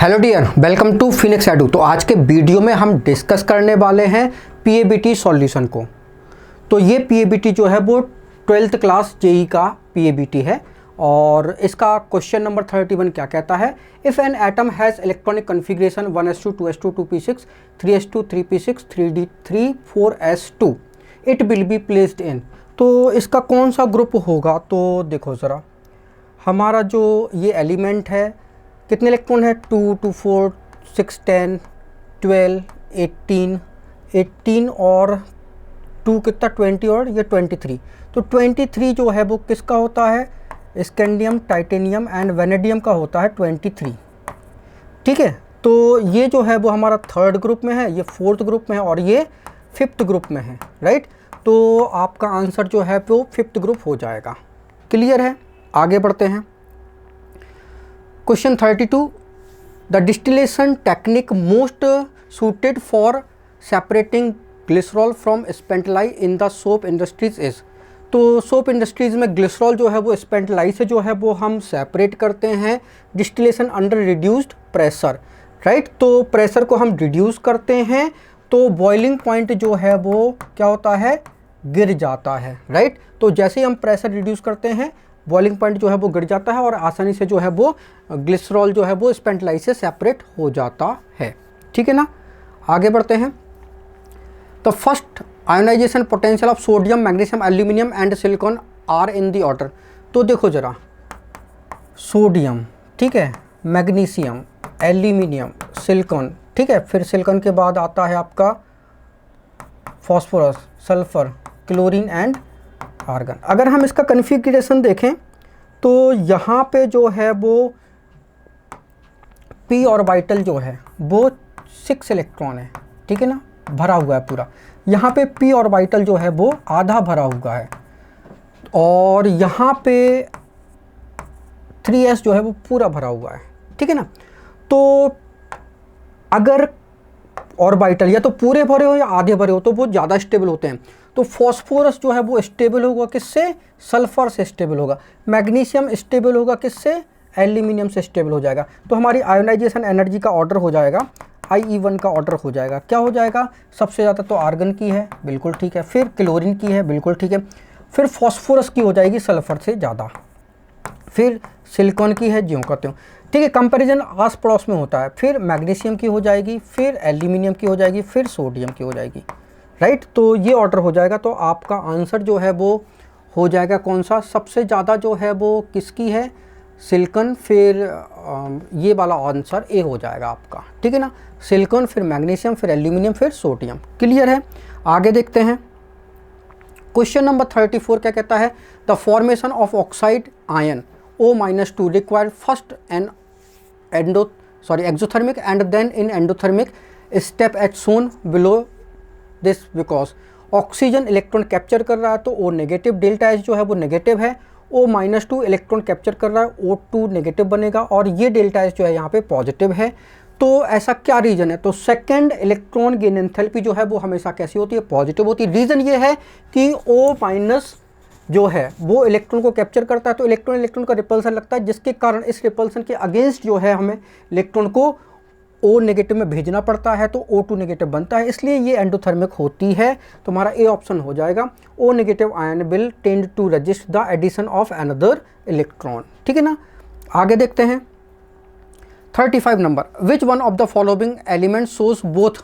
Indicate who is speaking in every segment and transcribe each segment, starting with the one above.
Speaker 1: Hello dear, welcome to Phoenix Edu. तो आज के वीडियो में हम डिस्कस करने वाले हैं पीएबीटी सॉल्यूशन को। तो ये पीएबीटी जो है वो 12th क्लास जेई का पीएबीटी है और इसका क्वेश्चन नंबर 31 क्या कहता है। If an atom has electronic configuration 1s2 2s2 2p6 3s2 3p6 3d3 4s2 it will be placed in. तो इसका कौन सा ग्रुप होगा? तो देखो ज़रा, हमारा जो ये एलिमेंट है कितने इलेक्ट्रॉन है? 2 2 4 6 10 12 18 और 2 कितना 20 और ये 23। तो 23 जो है वो किसका होता है? स्कैंडियम, टाइटेनियम एंड वेनेडियम का होता है 23। ठीक है, तो ये जो है वो हमारा थर्ड ग्रुप में है, ये फोर्थ ग्रुप में है और ये फिफ्थ ग्रुप में है। राइट, तो आपका आंसर जो है वो फिफ्थ ग्रुप हो जाएगा। क्लियर है? आगे बढ़ते हैं। Question 32, the distillation technique most suited for separating glycerol from spent lye in the soap industries is. तो सोप इंडस्ट्रीज़ में ग्लिसरॉल जो है वो स्पेंटलाई से जो है वो हम सेपरेट करते हैं distillation under reduced pressure. Right, तो प्रेशर को हम रिड्यूस करते हैं तो बॉइलिंग पॉइंट जो है वो क्या होता है? गिर जाता है। राइट, तो जैसे ही हम प्रेशर रिड्यूस करते हैं बॉइलिंग पॉइंट जो है वो गिर जाता है और आसानी से जो है वो ग्लिसरॉल जो है वो स्पेंटलाई से सेपरेट हो जाता है। ठीक है ना, आगे बढ़ते हैं। तो first ionization potential of sodium, magnesium, aluminium and silicon are in the order. तो देखो ज़रा, सोडियम, ठीक है, मैग्नीशियम, एल्यूमिनियम, सिलिकॉन, ठीक है, फिर सिलिकॉन के बाद आता है आपका phosphorus, sulphur, chlorine and argon. अगर हम इसका कन्फिग्रेशन देखें तो यहाँ पे जो है वो पी ऑर्बिटल जो है वो 6 इलेक्ट्रॉन है। ठीक है ना, भरा हुआ है पूरा। यहाँ पे पी ऑर्बिटल जो है वो आधा भरा हुआ है और यहाँ पे 3s जो है वो पूरा भरा हुआ है। ठीक है ना, तो अगर ऑर्बिटल या तो पूरे भरे हो या आधे भरे हो तो वो ज़्यादा स्टेबल होते हैं। तो फॉस्फोरस जो है वो स्टेबल होगा किससे? सल्फर से स्टेबल होगा। मैग्नीशियम स्टेबल होगा किससे? एल्यूमिनियम से स्टेबल हो जाएगा। तो हमारी आयोनाइजेशन एनर्जी का ऑर्डर हो जाएगा IE1 का ऑर्डर हो जाएगा। क्या हो जाएगा? सबसे ज़्यादा तो आर्गन की है, बिल्कुल ठीक है, फिर क्लोरीन की है, बिल्कुल ठीक है, फिर फॉस्फोरस की हो जाएगी सल्फर से ज़्यादा, फिर सिलिकॉन की है, ज्यों कहते हो। ठीक है, कंपैरिजन आस पड़ोस में होता है, फिर मैग्नीशियम की हो जाएगी, फिर एल्यूमिनियम की हो जाएगी, फिर सोडियम की हो जाएगी। राइट, तो ये ऑर्डर हो जाएगा। तो आपका आंसर जो है वो हो जाएगा कौन सा? सबसे ज़्यादा जो है वो किसकी है? सिलिकॉन, फिर ये वाला आंसर ए हो जाएगा आपका। ठीक है ना, सिलिकॉन, फिर मैग्नीशियम, फिर एल्यूमिनियम, फिर सोडियम। क्लियर है? आगे देखते हैं। क्वेश्चन नंबर 34 क्या कहता है? The formation of oxide ion O-2 required first and exothermic and then in endothermic step at shown below this because oxygen electron capture कर रहा है तो O नेगेटिव, डेल्टा H जो है वो नेगेटिव है, O-2 इलेक्ट्रॉन कैप्चर कर रहा है, O2 नेगेटिव बनेगा और ये डेल्टा H जो है यहाँ पे पॉजिटिव है। तो ऐसा क्या रीज़न है? तो सेकंड इलेक्ट्रॉन गेन एंथैल्पी जो है वो हमेशा कैसी होती है? पॉजिटिव होती है। रीज़न ये है कि O- जो है वो इलेक्ट्रॉन को कैप्चर करता है तो इलेक्ट्रॉन का रिपल्सन लगता है, जिसके कारण इस रिपल्सन के अगेंस्ट जो है हमें इलेक्ट्रॉन को O नेगेटिव में भेजना पड़ता है तो O2 नेगेटिव बनता है, इसलिए ये एंडोथर्मिक होती है। तो हमारा ए ऑप्शन हो जाएगा। O negative ion will tend to resist the addition of another electron. ठीक है ना, आगे देखते हैं। 35 number, which one of the following element shows both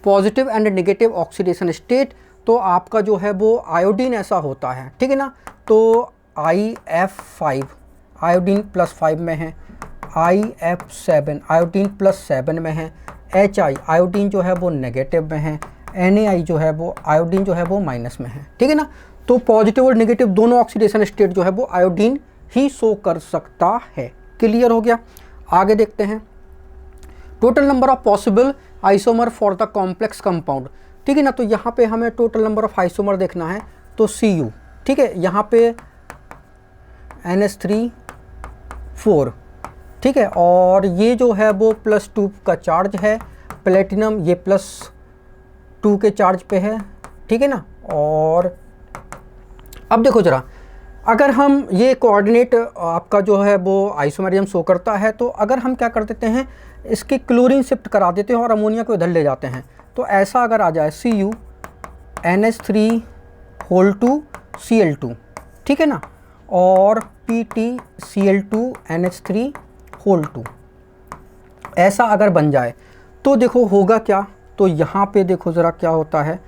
Speaker 1: positive and negative oxidation state. तो आपका जो है वो आयोडीन ऐसा होता है। ठीक है ना, तो IF5 आयोडीन +5 में है, IF7 आयोडीन +7 में है, HI आयोडीन जो है वो नेगेटिव में है, NaI जो है वो आयोडीन जो है वो माइनस में है। ठीक है ना, तो पॉजिटिव और नेगेटिव दोनों ऑक्सीडेशन स्टेट जो है वो आयोडीन ही शो कर सकता है। क्लियर हो गया? आगे देखते हैं। Total number of possible isomer for the complex compound. ठीक है ना, तो यहाँ पे हमें टोटल नंबर ऑफ आइसोमर देखना है तो Cu, ठीक है, यहाँ पे NH3 4, ठीक है, और ये जो है वो +2 का चार्ज है, प्लेटिनम ये +2 के चार्ज पे है। ठीक है ना, और अब देखो जरा, अगर हम ये कोऑर्डिनेट आपका जो है वो आइसोमेरिज्म शो करता है, तो अगर हम क्या कर देते हैं, इसकी क्लोरीन शिफ्ट करा देते हैं और अमोनिया को इधर ले जाते हैं, तो ऐसा अगर आ जाए CuNH3 2Cl2, ठीक है ना, और PtCl2NH3 2, ऐसा अगर बन जाए तो देखो होगा क्या। तो यहाँ पे देखो ज़रा क्या होता है,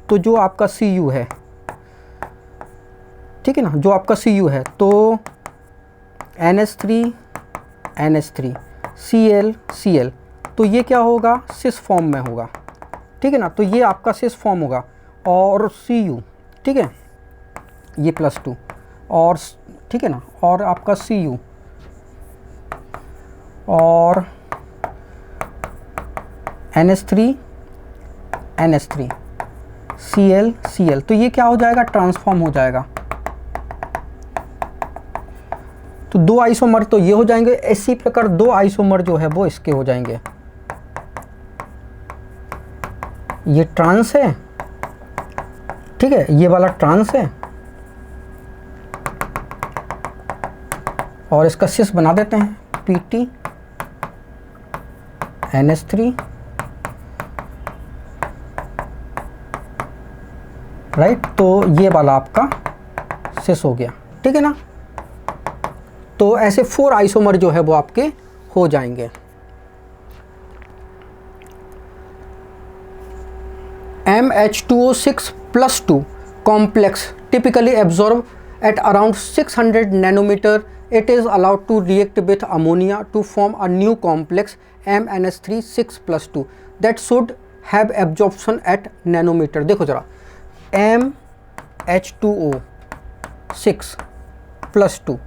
Speaker 1: तो जो आपका Cu है, ठीक है ना, जो आपका Cu है, तो NH3 Cl, तो ये क्या होगा, सिस फॉर्म में होगा, ठीक है ना, तो ये आपका सिस फॉर्म होगा। और Cu, ठीक है, ये +2, और ठीक है ना, और आपका Cu और NH3 Cl, तो ये क्या हो जाएगा, ट्रांसफॉर्म हो जाएगा। तो 2 आइसोमर तो ये हो जाएंगे, इसी प्रकार 2 आइसोमर जो है वो इसके हो जाएंगे। ये ट्रांस है, ठीक है, ये वाला ट्रांस है, और इसका सिस बना देते हैं PtNH3, राइट। तो ये वाला आपका सिस हो गया, ठीक है ना। तो ऐसे 4 आइसोमर जो है वो आपके हो जाएंगे। MH2O6+2 complex typically absorb at around 600 nanometer. It is allowed to react with ammonia to form a new complex MnH3 6+2 that should have absorption at nanometer. देखो जरा, MH2O6+2,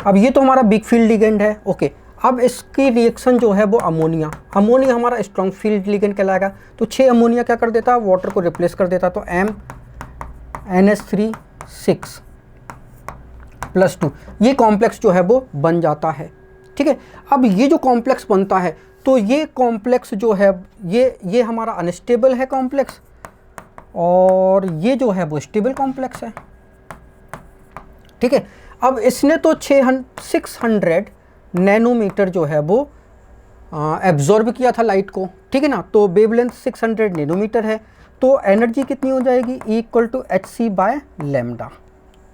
Speaker 1: अब ये तो हमारा बिग फील्ड लिगेंड है, ओके। अब इसकी reaction जो है वो अमोनिया हमारा स्ट्रॉन्ग फील्ड लिगेंड कहलाएगा। तो 6 अमोनिया क्या कर देता है, वाटर को रिप्लेस कर देता, तो MnH3 6+2 ये कॉम्प्लेक्स जो है वो बन जाता है, ठीक है। अब ये जो कॉम्प्लेक्स बनता है, तो ये कॉम्प्लेक्स जो है ये हमारा अनस्टेबल है कॉम्प्लेक्स, और ये जो है वो स्टेबल कॉम्प्लेक्स है, ठीक है। अब इसने तो 600 नैनोमीटर जो है वो एब्जॉर्ब किया था लाइट को, ठीक है ना, तो वेवलेंथ 600 नैनोमीटर है, तो एनर्जी कितनी हो जाएगी, E=hc/λ,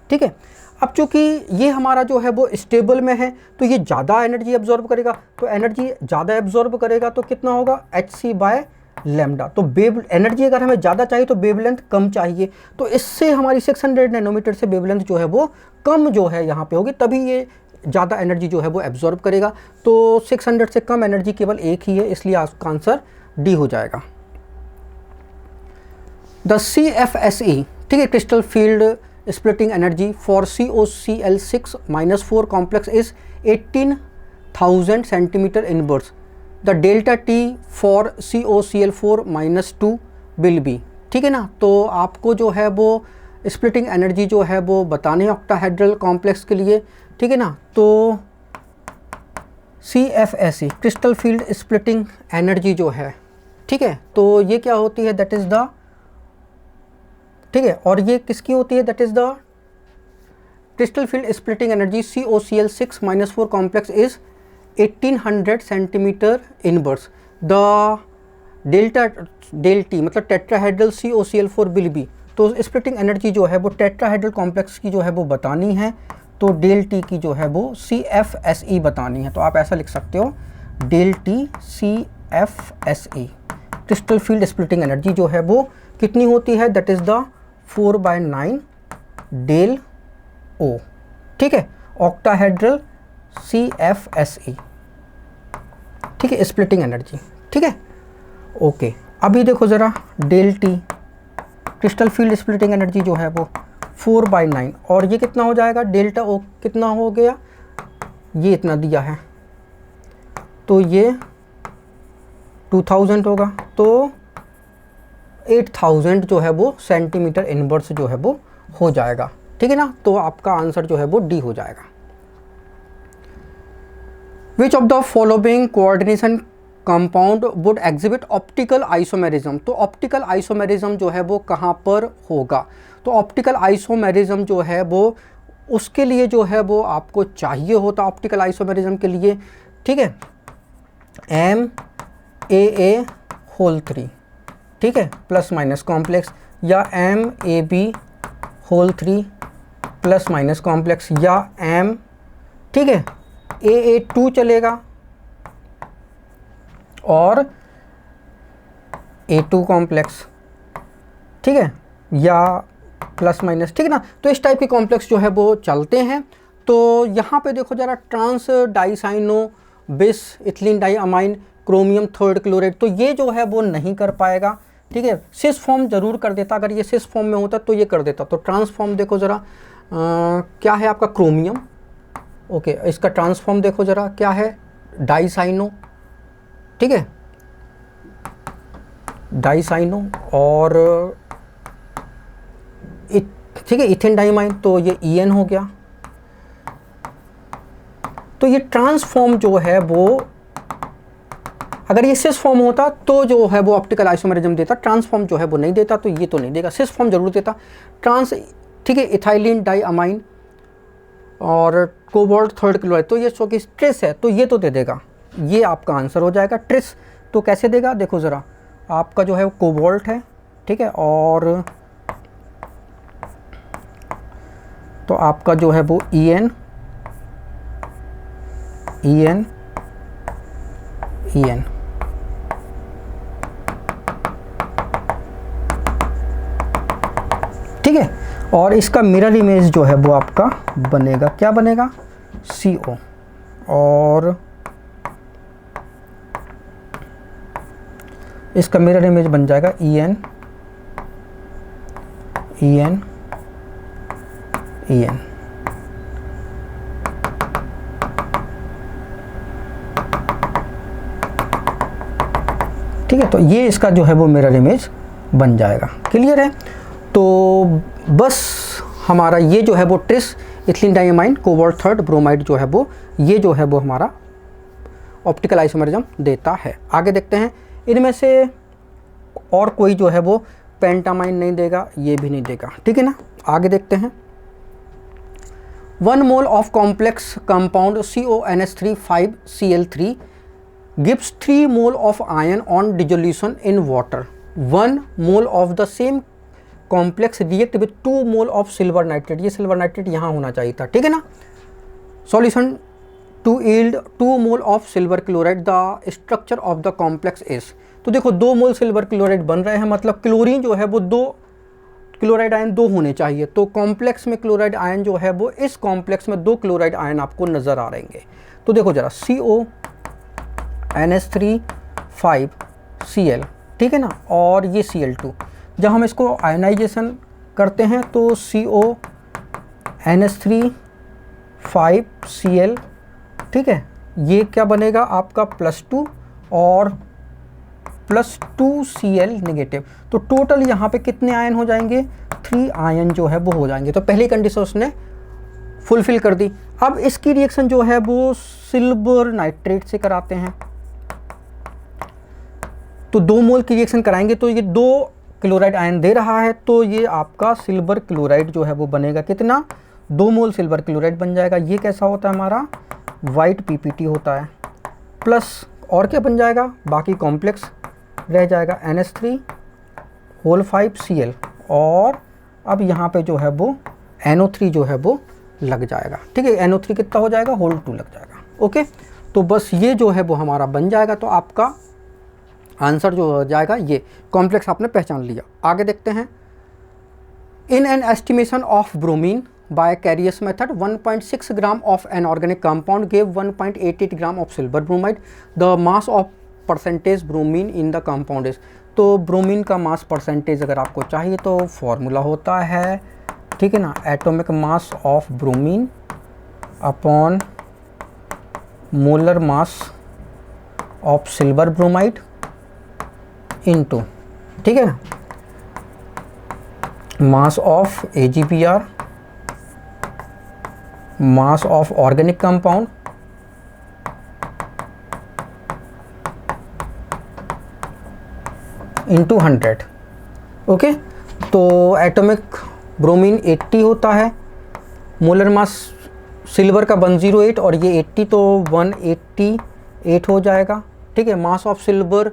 Speaker 1: ठीक है। अब चूंकि ये हमारा जो है वो स्टेबल में है, तो ये ज़्यादा एनर्जी एब्जॉर्ब करेगा, तो एनर्जी ज़्यादा एब्जॉर्ब करेगा तो कितना होगा, hc/λ। तो वेव एनर्जी अगर हमें ज़्यादा चाहिए तो वेवलेंथ कम चाहिए, तो इससे हमारी 600 नैनोमीटर से वेवलेंथ जो है वो कम जो है यहाँ पे होगी, तभी ये ज़्यादा एनर्जी जो है वो एब्जॉर्ब करेगा। तो 600 से कम एनर्जी केवल एक ही है, इसलिए आपका आंसर डी हो जाएगा। द CFSE, ठीक है, crystal field splitting energy for COCl6-4 complex is 18,000 centimetre inverse. The delta T for COCl4-2 will be, ठीक है ना। तो आपको जो है वो स्प्लिटिंग एनर्जी जो है वो बतानी है ऑक्टाहेड्रल कॉम्प्लेक्स के लिए, ठीक है ना। तो CFSE crystal field splitting energy जो है, ठीक है, तो ये क्या होती है, दैट इज़ द, ठीक है, और ये किसकी होती है, that is the crystal field splitting energy COCl6-4 complex is 1800 centimetre inverse. The del T मतलब टेट्राहेड्रल COCl4 विल बी, तो स्प्लिटिंग एनर्जी जो है वो टेट्राहेड्रल कॉम्प्लेक्स की जो है वो बतानी है, तो डेल T की जो है वो CFSE बतानी है। तो आप ऐसा लिख सकते हो, del T CFSE crystal field splitting energy जो है वो कितनी होती है, that is the 4/9 del O, ठीक है, ऑक्टाहेड्रल CFSE, ठीक है, स्प्लिटिंग एनर्जी, ठीक है, ओके। अभी देखो ज़रा, del T crystal field splitting energy जो है वो 4/9, और ये कितना हो जाएगा, डेल्टा O कितना हो गया, ये इतना दिया है, तो ये 2000 होगा, तो 8000 जो है वो सेंटीमीटर इनवर्स जो है वो हो जाएगा, ठीक है ना। तो आपका आंसर जो है वो डी हो जाएगा। Which of the following coordination compound would exhibit optical isomerism, तो ऑप्टिकल आइसोमेरिज्म जो है वो कहाँ पर होगा, तो ऑप्टिकल आइसोमेरिज्म जो है वो उसके लिए जो है वो आपको चाहिए होता ऑप्टिकल आइसोमेरिज्म के लिए, ठीक है, MAA होल 3, ठीक है, प्लस माइनस कॉम्प्लेक्स, या MAB whole 3 plus minus complex, या M, ठीक है, AA2 चलेगा और A2 कॉम्प्लेक्स, ठीक है, या प्लस माइनस, ठीक है ना। तो इस टाइप के कॉम्प्लेक्स जो है वो चलते हैं। तो यहाँ पे देखो जरा, ट्रांस डाइसाइनो बिस ethylene diamine chromium third chloride, तो ये जो है वो नहीं कर पाएगा, ठीक है। सिस फॉर्म जरूर कर देता, अगर ये सिस फॉर्म में होता तो ये कर देता। तो ट्रांसफॉर्म देखो ज़रा, क्या है आपका क्रोमियम, ओके, इसका ट्रांसफॉर्म देखो ज़रा क्या है, डाइसाइनो, ठीक है, डाइसाइनो, और ठीक है, इथेन डाइमाइन, तो ये EN हो गया। तो ये ट्रांसफॉर्म जो है वो, अगर ये सिस फॉर्म होता तो जो है वो ऑप्टिकल आइसोमेरिज्म देता, ट्रांसफॉर्म जो है वो नहीं देता, तो ये तो नहीं देगा, सिस फॉर्म जरूर देता। ट्रांस, ठीक है, इथाइलिन डाइअमाइन और कोबाल्ट थर्ड क्लोराइड, तो ये चूँकि ट्रेस है तो ये तो दे देगा, ये आपका आंसर हो जाएगा। ट्रेस तो कैसे देगा, देखो ज़रा, आपका जो है वो कोबाल्ट है, ठीक है, और तो आपका जो है वो EN, ठीक है, और इसका मिरर इमेज जो है वो आपका बनेगा, क्या बनेगा, CO, और इसका मिरर इमेज बन जाएगा EN, ठीक है। तो ये इसका जो है वो मिरर इमेज बन जाएगा। क्लियर है। तो बस हमारा ये जो है वो tris ethylene diamine cobalt third bromide जो है वो, ये जो है वो हमारा ऑप्टिकल आइसोमेरिज्म देता है। आगे देखते हैं, इनमें से और कोई जो है वो पेंटामाइन नहीं देगा, ये भी नहीं देगा, ठीक है ना। आगे देखते हैं, 1 mole of complex compound CONH3 5Cl3 gives 3 mole of iron on dissolution in water. 1 mole of the same complex react with 2 mole of silver nitrate. ये सिल्वर नाइट्रेट यहाँ होना चाहिए था, ठीक है ना। Solution to yield 2 mole of silver chloride. The structure of the complex is, तो देखो 2 मोल सिल्वर क्लोराइड बन रहे हैं, मतलब क्लोरीन जो है वो 2 क्लोराइड आयन 2 होने चाहिए। तो कॉम्प्लेक्स में क्लोराइड आयन जो है वो, इस कॉम्प्लेक्स में 2 क्लोराइड आयन आपको नज़र आ रहेंगे। तो देखो जरा, CONH3 5Cl, ठीक है ना, और ये Cl2। जब हम इसको आयनाइजेशन करते हैं तो CONH3 5Cl, ठीक है, ये क्या बनेगा आपका +2 और +2Cl नेगेटिव। तो टोटल यहाँ पे कितने आयन हो जाएंगे, 3 आयन जो है वो हो जाएंगे। तो पहली कंडीशन उसने फुलफिल कर दी। अब इसकी रिएक्शन जो है वो सिल्वर नाइट्रेट से कराते हैं। तो 2 मोल की रिएक्शन कराएंगे तो ये 2 क्लोराइड आयन दे रहा है, तो ये आपका सिल्वर क्लोराइड जो है वो बनेगा कितना, 2 मोल सिल्वर क्लोराइड बन जाएगा। ये कैसा होता है हमारा, वाइट PPT होता है, प्लस और क्या बन जाएगा, बाकी कॉम्प्लेक्स रह जाएगा NH3 होल 5Cl, और अब यहाँ पे जो है वो NO3 जो है वो लग जाएगा, ठीक है। NO3 कितना हो जाएगा, होल 2 लग जाएगा, ओके। तो बस ये जो है वो हमारा बन जाएगा। तो आपका आंसर जो हो जाएगा, ये कॉम्प्लेक्स आपने पहचान लिया। आगे देखते हैं, in an estimation of bromine by Carius method, 1.6 gram of an organic compound gave 1.88 gram of silver bromide. The mass of percentage bromine in the compound is, तो ब्रोमीन का मास परसेंटेज अगर आपको चाहिए तो फॉर्मूला होता है, ठीक है ना, atomic mass of bromine upon molar mass of silver bromide into, ठीक है ना, mass of AgBr, mass of organic compound into 100, okay. तो एटॉमिक ब्रोमीन 80 होता है, मोलर मास सिल्वर का 108 और ये 80, तो 188 हो जाएगा। ठीक है, मास ऑफ सिल्वर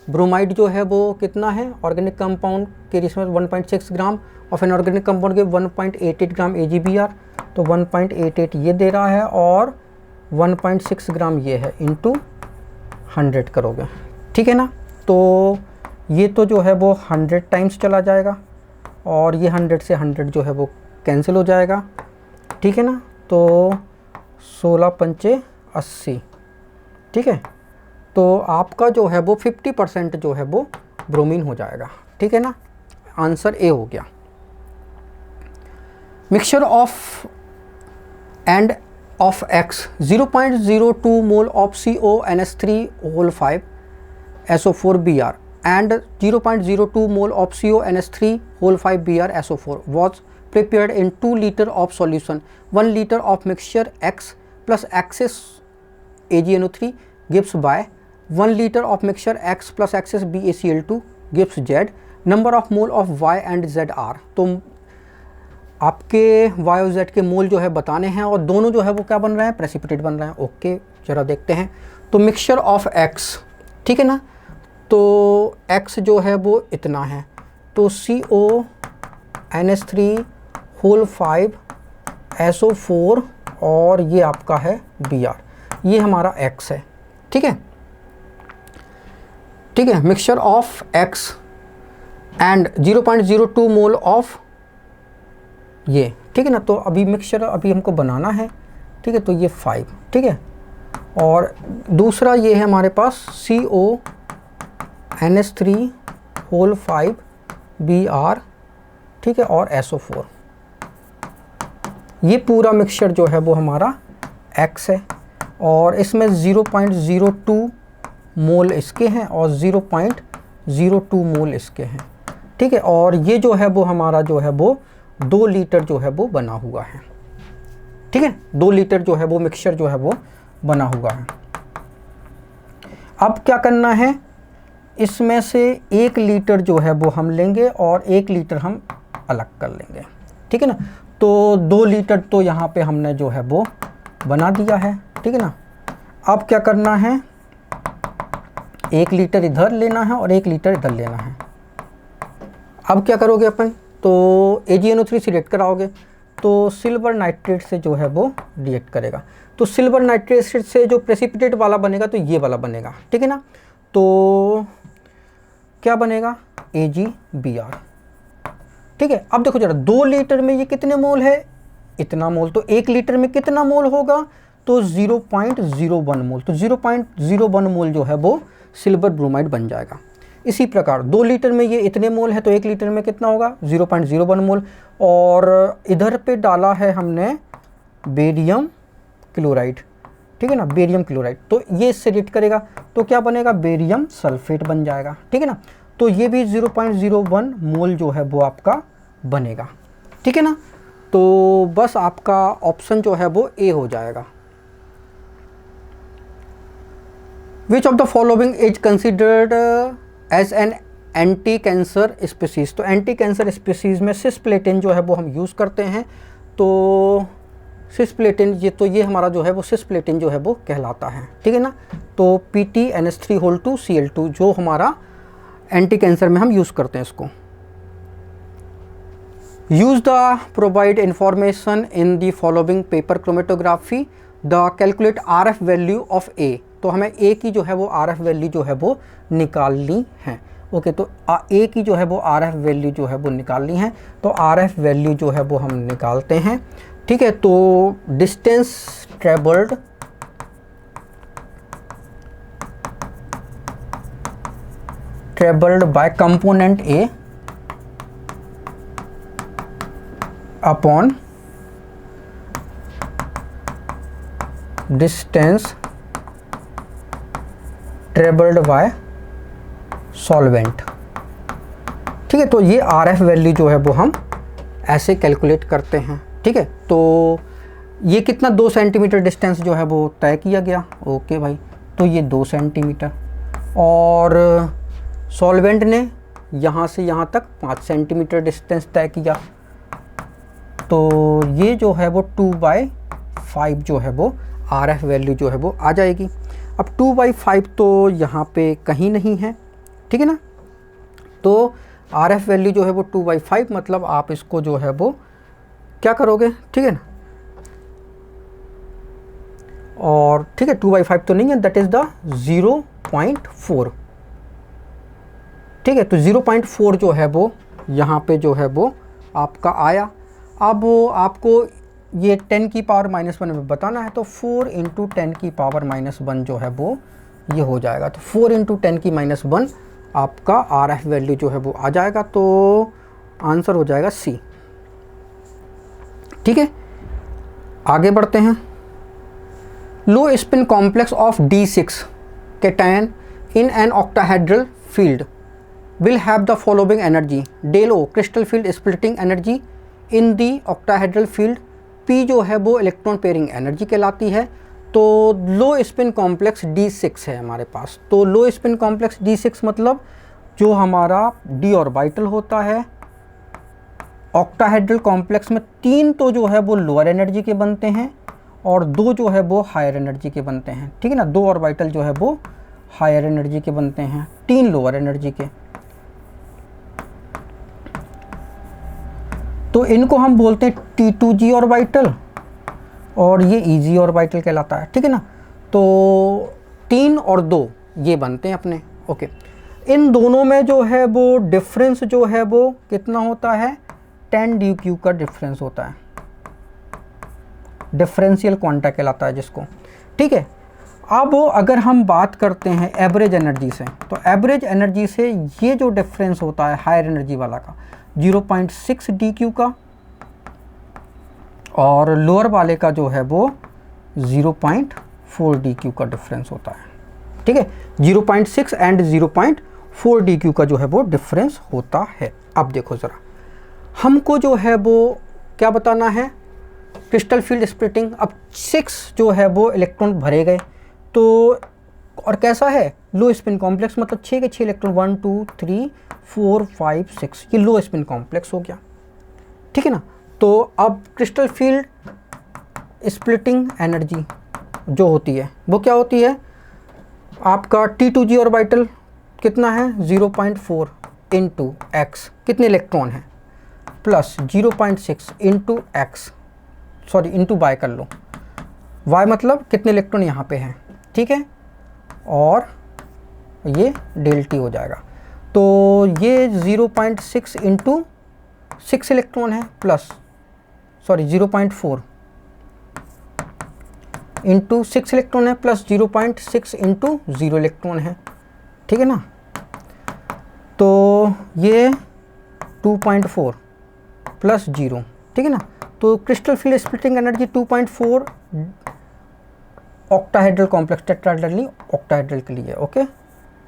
Speaker 1: ब्रोमाइड जो है वो कितना है, ऑर्गेनिक कंपाउंड के respect 1.6 gram, of an organic compound के 1.88 ग्राम AgBr, तो 1.88 ये दे रहा है और 1.6 ग्राम ये है, इंटू 100 करोगे। ठीक है ना, तो ये तो जो है वो 100 टाइम्स चला जाएगा और ये 100 से 100 जो है वो कैंसिल हो जाएगा। ठीक है ना, तो 16 पंचे 80। ठीक है, तो आपका जो है वो 50% जो है वो ब्रोमीन हो जाएगा। ठीक है ना, आंसर ए हो गया। Mixture of end of X 0.02 mole of CONH3 SO4 Br and 0.02 mole of CONH3 5 Br SO4 was prepared in 2 liter of solution. 1 liter of mixture X plus excess AgNO3 gives by 1 liter of mixture X plus excess BaCl2 gives Z. Number of mole of Y and Z are, तो आपके Y और Z के मोल जो है बताने हैं और दोनों जो है वो क्या बन रहे हैं, प्रेसिपिटेट बन रहे हैं। ओके, जरा देखते हैं। तो मिक्सचर ऑफ X, ठीक है ना, तो X जो है वो इतना है, तो CONH3 5 SO4 और ये आपका है Br, ये हमारा X है। ठीक है, ठीक है, mixture of X and 0.02 mole of ये। ठीक है ना, तो अभी मिक्सचर अभी हमको बनाना है। ठीक है, तो ये 5, ठीक है, और दूसरा ये है हमारे पास CONH3 5 Br, ठीक है, और SO4। ये पूरा मिक्सचर जो है वो हमारा X है और इसमें 0.02 मोल इसके हैं और 0.02 मोल इसके हैं। ठीक है, और ये जो है वो हमारा जो है वो 2 लीटर जो है वो बना हुआ है। ठीक है, 2 लीटर जो है वो मिक्सचर जो है वो बना हुआ है। अब क्या करना है, इसमें से 1 लीटर जो है वो हम लेंगे और 1 लीटर हम अलग कर लेंगे। ठीक है ना, तो 2 लीटर तो यहाँ पे हमने जो है वो बना दिया है। ठीक है ना, अब क्या करना है, 1 लीटर इधर लेना है और 1 लीटर इधर लेना है। अब क्या करोगे अपन, तो AgNO3 सिलेक्ट कराओगे तो सिल्वर नाइट्रेट से जो है वो रिएक्ट करेगा, तो सिल्वर नाइट्रेट से जो प्रेसिपिटेट वाला बनेगा तो ये वाला बनेगा। ठीक है ना, तो क्या बनेगा, AgBr। ठीक है, अब देखो जरा 2 लीटर में ये कितने मोल है, इतना मोल, तो 1 लीटर में कितना मोल होगा, तो 0.01 मोल, तो 0.01 मोल जो है वो सिल्वर ब्रोमाइड बन जाएगा। इसी प्रकार 2 लीटर में ये इतने मोल है तो 1 लीटर में कितना होगा, 0.01 मोल, और इधर पे डाला है हमने बेरियम क्लोराइड। ठीक है ना, बेरियम क्लोराइड, तो ये इससे रिएक्ट करेगा तो क्या बनेगा, बेरियम सल्फेट बन जाएगा। ठीक है ना, तो ये भी 0.01 मोल जो है वो आपका बनेगा। ठीक है ना, तो बस आपका ऑप्शन जो है वो ए हो जाएगा। Which of the following is considered as an anti cancer species, तो एंटी कैंसर स्पीसीज में सिस्प्लेटिन जो है वो हम यूज़ करते हैं। तो सिस्प्लेटिन ये हमारा जो है वो सिस्प्लेटिन जो है वो कहलाता है। ठीक है ना, तो PTNH3 जो हमारा एंटी कैंसर में हम यूज़ करते हैं इसको। Use the provide information in the following paper chromatography the calculate RF value of A, तो हमें A की जो है वो RF वैल्यू जो है वो निकालनी है। ओके, तो A की जो है वो RF वैल्यू जो है वो निकालनी है, तो RF वैल्यू जो है वो हम निकालते हैं। ठीक है, तो distance travelled by component A upon distance travelled by solvent. ठीक है, तो ये RF वैल्यू जो है वो हम ऐसे कैलकुलेट करते हैं। ठीक है, तो ये कितना 2 सेंटीमीटर डिस्टेंस जो है वो तय किया गया। ओके भाई, तो ये 2 सेंटीमीटर और सॉल्वेंट ने यहाँ से यहाँ तक 5 सेंटीमीटर डिस्टेंस तय किया। तो ये जो है वो 2/5 जो है वो RF वैल्यू जो है वो आ जाएगी। अब 2/5 तो यहाँ पे कहीं नहीं है, ठीक है ना। तो RF वैल्यू जो है वो 2/5, मतलब आप इसको जो है वो क्या करोगे, ठीक है ना। और ठीक है 2/5 तो नहीं है, दैट इज़ द 0.4, ठीक है। तो 0.4 जो है वो यहाँ पे जो है वो आपका आया। अब आपको ये 10 की पावर -1 में बताना है, तो 4 × 10 की पावर -1 जो है वो ये हो जाएगा। तो 4 × 10 की -1 आपका RF वैल्यू जो है वो आ जाएगा। तो आंसर हो जाएगा C, ठीक है। आगे बढ़ते हैं। लो spin complex of D6 cation in an octahedral field will have the following energy: del O crystal field splitting energy in the octahedral field, P जो है वो इलेक्ट्रॉन पेयरिंग एनर्जी कहलाती है। तो लो स्पिन कॉम्प्लेक्स D6 है हमारे पास। तो लो spin complex D6 मतलब जो हमारा d ऑर्बिटल होता है ऑक्टाहेड्रल कॉम्प्लेक्स में 3 तो जो है वो लोअर एनर्जी के बनते हैं और 2 जो है वो हायर एनर्जी के बनते हैं, ठीक है ना। 2 ऑर्बिटल जो है वो हायर एनर्जी के बनते हैं, 3 लोअर एनर्जी के। तो इनको हम बोलते हैं T2G ऑर्बिटल और ये EG ऑर्बिटल कहलाता है, ठीक है ना। तो 3 और 2 ये बनते हैं अपने, ओके। इन दोनों में जो है वो डिफरेंस जो है वो कितना होता है, 10 DQ का डिफरेंस होता है, डिफरेंशियल क्वांटा कहलाता है जिसको, ठीक है। अब अगर हम बात करते हैं एवरेज एनर्जी से, तो एवरेज एनर्जी से ये जो डिफरेंस होता है हायर एनर्जी वाला का 0.6 DQ का और लोअर वाले का जो है वो 0.4 DQ का डिफरेंस होता है, ठीक है। 0.6 एंड 0.4 DQ का जो है वो डिफरेंस होता है। अब देखो ज़रा, हमको जो है वो क्या बताना है, क्रिस्टल फील्ड स्प्लिटिंग। अब 6 जो है वो इलेक्ट्रॉन भरे गए, तो और कैसा है, लो स्पिन कॉम्प्लेक्स, मतलब 6 के 6 इलेक्ट्रॉन 1 2 3 4 5 6, ये लो स्पिन कॉम्प्लेक्स हो गया, ठीक है ना। तो अब क्रिस्टल फील्ड स्प्लिटिंग एनर्जी जो होती है वो क्या होती है, आपका T2G ऑर्बिटल कितना है 0.4 × x, कितने इलेक्ट्रॉन हैं, plus 0.6 × x, sorry into y कर लो, y मतलब कितने इलेक्ट्रॉन यहाँ पे हैं, ठीक है। और ये del T हो जाएगा। तो ये 0.6 × 6 इलेक्ट्रॉन है, प्लस सॉरी 0.4 × 6 इलेक्ट्रॉन है, प्लस 0.6 × 0 इलेक्ट्रॉन है, ठीक है ना। तो ये 2.4 प्लस 0, ठीक है ना। तो crystal field splitting energy 2.4 octahedral complex, tetrahedral नहीं, ऑक्टाहेड्रल के लिए, ओके,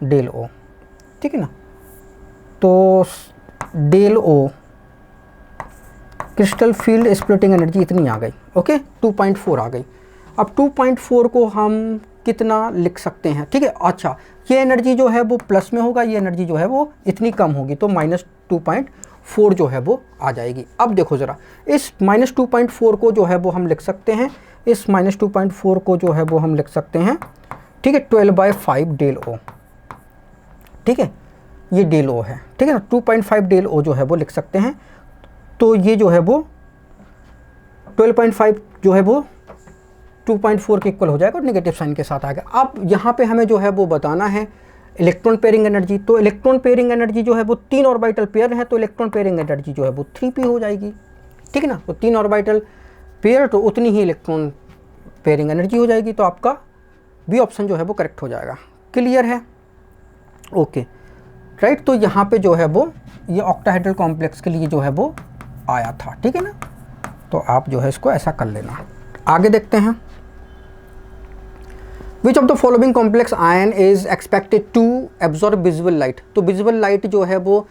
Speaker 1: del O, ठीक है ना। तो del O crystal field splitting energy इतनी आ गई, ओके, 2.4 आ गई। अब 2.4 को हम कितना लिख सकते हैं, ठीक है। अच्छा, ये एनर्जी जो है वो प्लस में होगा, ये एनर्जी जो है वो इतनी कम होगी, तो -2.4 जो है वो आ जाएगी। अब देखो ज़रा, इस -2.4 को जो है वो हम लिख सकते हैं, इस -2.4 को जो है वो हम लिख सकते हैं, ठीक है, 12/5 del O, ठीक है, ये del O है, ठीक है ना। 2.5 del O जो है वो लिख सकते हैं। तो ये जो है वो 12.5 जो है वो 2.4 के इक्वल हो जाएगा और नेगेटिव साइन के साथ आएगा। अब यहाँ पे हमें जो है वो बताना है इलेक्ट्रॉन पेयरिंग एनर्जी। तो इलेक्ट्रॉन पेयरिंग एनर्जी जो है वो 3 ऑर्बिटल पेयर है, तो इलेक्ट्रॉन पेयरिंग एनर्जी जो है वो 3p हो जाएगी, ठीक है ना। तो 3 ऑर्बिटल पेयर तो उतनी ही इलेक्ट्रॉन पेयरिंग एनर्जी हो जाएगी। तो आपका बी ऑप्शन जो है वो करेक्ट हो जाएगा। क्लियर है, ओके, राइट। तो यहाँ पे जो है वो ये ऑक्टाहेड्रल कॉम्प्लेक्स के लिए जो है वो आया था, ठीक है ना। तो आप जो है इसको ऐसा कर लेना। आगे देखते हैं, which of the following complex ion is expected to absorb visual light. तो विजुअल लाइट जो है वो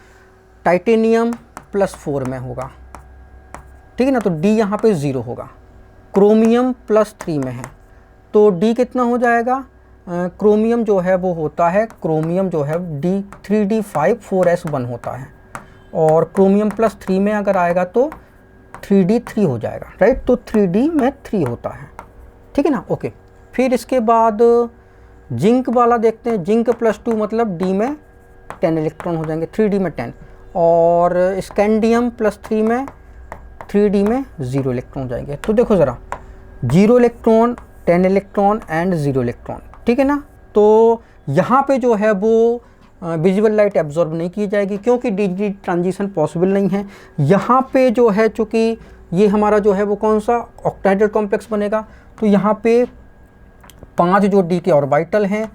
Speaker 1: टाइटेनियम +4 में होगा, ठीक है ना। तो D यहाँ पे 0 होगा। क्रोमियम +3 में है, तो D कितना हो जाएगा, क्रोमियम जो है वो होता है, क्रोमियम जो है D 3D5 4S1 होता है, और क्रोमियम +3 में अगर आएगा तो 3D 3 हो जाएगा, राइट। तो 3D में 3 होता है, ठीक है ना, ओके। फिर इसके बाद जिंक वाला देखते हैं, जिंक +2 मतलब D में 10 इलेक्ट्रॉन हो जाएंगे, 3D में 10, और स्कैंडियम +3 में 3D में 0 इलेक्ट्रॉन हो जाएंगे। तो देखो ज़रा, 0 इलेक्ट्रॉन, 10 इलेक्ट्रॉन एंड 0 इलेक्ट्रॉन, ठीक है ना। तो यहाँ पे जो है वो विजुअल लाइट एब्जॉर्ब नहीं की जाएगी क्योंकि डी ट्रांजिशन पॉसिबल नहीं है। यहाँ पे जो है चूँकि ये हमारा जो है वो कौन सा ऑक्टाहेड्रल कॉम्प्लेक्स बनेगा, तो यहाँ पे 5 जो D के ऑर्बिटल हैं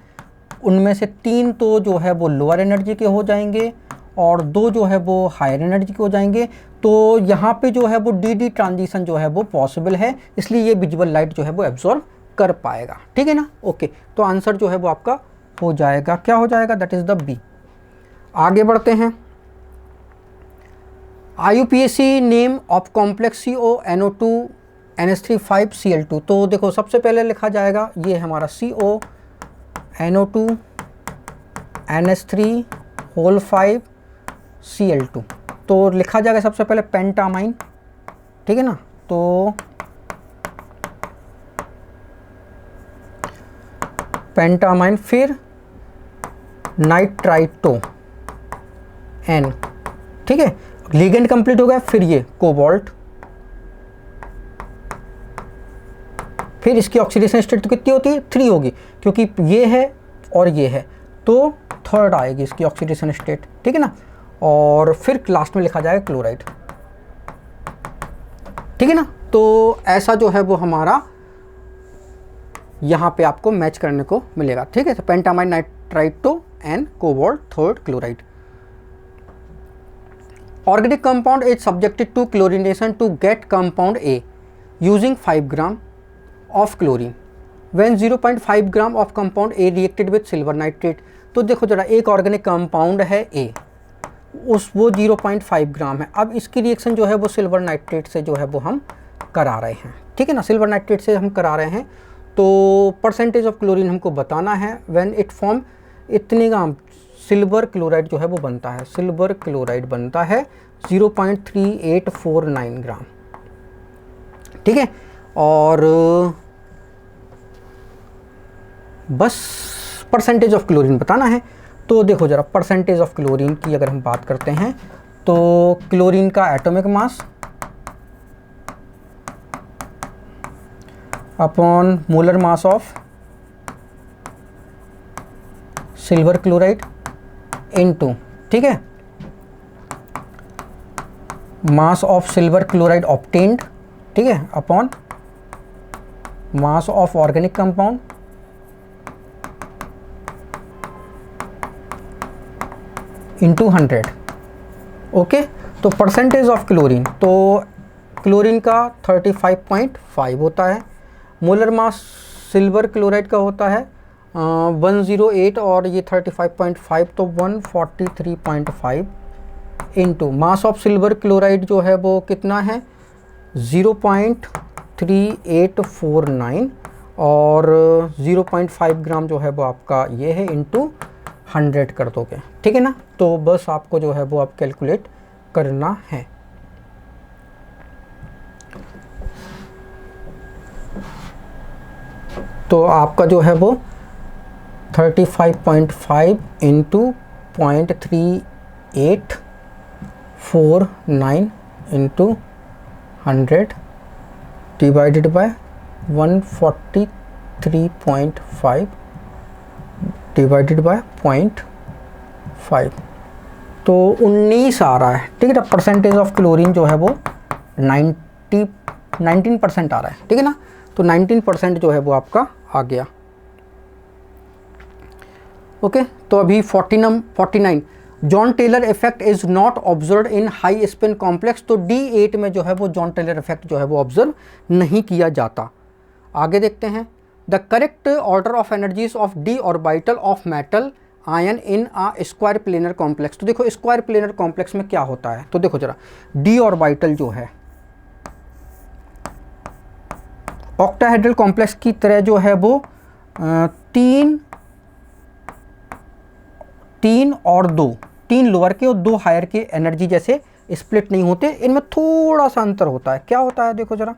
Speaker 1: उनमें से 3 तो जो है वो लोअर एनर्जी के हो जाएंगे और 2 जो है वो हायर एनर्जी के हो जाएंगे। तो यहाँ पे जो है वो डी ट्रांजिशन जो है वो पॉसिबल है, इसलिए ये विजुअल लाइट जो है वो एब्जॉर्ब कर पाएगा, ठीक है ना, ओके। तो आंसर जो है वो आपका हो जाएगा, क्या हो जाएगा, दैट इज़ द बी। आगे बढ़ते हैं। IUPAC name of complex CO NO2 NH3 5 Cl2। तो देखो सबसे पहले लिखा जाएगा ये हमारा CO NO2 NH3 whole 5 Cl2। तो लिखा जाएगा सबसे पहले पेंटामाइन, ठीक है ना। तो पेंटामाइन, फिर नाइट्राइटो N, ठीक है, लिगेंड कंप्लीट हो गया। फिर ये कोबाल्ट, फिर इसकी ऑक्सीडेशन स्टेट तो कितनी होती है, 3 होगी क्योंकि ये है और ये है, तो 3rd आएगी इसकी ऑक्सीडेशन स्टेट, ठीक है ना। और फिर लास्ट में लिखा जाएगा क्लोराइड, ठीक है ना। तो ऐसा जो है वो हमारा यहाँ पे आपको मैच करने को मिलेगा, ठीक है। तो pentammine, nitrito and cobalt, 3rd chloride. Organic compound is subjected to chlorination to get compound A using 5 gram of chlorine when 0.5 gram of compound A reacted with silver nitrate. तो देखो जरा, एक ऑर्गेनिक कंपाउंड है A, वो 0.5 ग्राम है। अब इसकी reaction जो है वो सिल्वर नाइट्रेट से जो है वो हम करा रहे हैं, ठीक है ना, सिल्वर नाइट्रेट से हम करा रहे हैं। तो परसेंटेज ऑफ क्लोरीन हमको बताना है। व्हेन इट फॉर्म, इतने ग्राम सिल्वर क्लोराइड जो है वो बनता है, सिल्वर क्लोराइड बनता है 0.3849 ग्राम, ठीक है। और बस परसेंटेज ऑफ क्लोरीन बताना है। तो देखो जरा, परसेंटेज ऑफ क्लोरीन की अगर हम बात करते हैं तो क्लोरीन का atomic mass upon molar mass of silver chloride into, ठीक है, mass of silver chloride obtained, ठीक है, upon mass of organic compound into 100, okay. तो परसेंटेज ऑफ क्लोरीन, तो क्लोरीन का 35.5 होता है, मोलर मास सिल्वर क्लोराइड का होता है 108 और ये 35.5, तो 143.5 into mass of silver chloride जो है वो कितना है 0.3849 और 0.5 ग्राम जो है वो आपका ये है इंटू 100 कर दोगे, ठीक है ना। तो बस आपको जो है वो आप कैलकुलेट करना है। तो आपका जो है वो 35.5 into 0.3849 into 100 divided by 143.5 divided by 0.5, तो 19 आ रहा है, ठीक है ना। परसेंटेज ऑफ क्लोरीन जो है वो 19% आ रहा है, ठीक है ना। तो 19% जो है वो आपका आ गया, ओके। तो अभी 49 Jahn Teller effect is not observe in high spin complex. तो D8 में जो है वो जॉन टेलर इफेक्ट जो है वो ऑब्जर्व नहीं किया जाता। आगे देखते हैं, the correct order of energies of D orbital of metal ion in a square planar complex. तो देखो स्क्वायर प्लेनर कॉम्प्लेक्स में क्या होता है, तो देखो जरा, D ऑर्बिटल जो है ऑक्टाहेड्रल कॉम्प्लेक्स की तरह जो है वो 3 और 2, 3 लोअर के और 2 हायर के एनर्जी जैसे स्प्लिट नहीं होते, इनमें थोड़ा सा अंतर होता है। क्या होता है देखो ज़रा,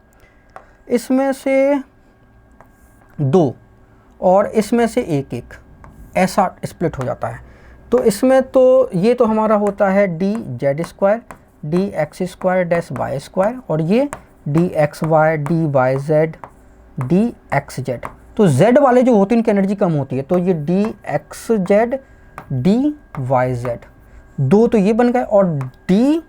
Speaker 1: इसमें से 2 और इसमें से 1 ऐसा स्प्लिट हो जाता है। तो इसमें तो ये तो हमारा होता है D Z square D X square dash Y square, और ये D X Y D Y Z D X Z. तो जेड वाले जो होते हैं इनकी एनर्जी कम होती है, तो ये D X Z D Y Z 2 तो ये बन गए, और डी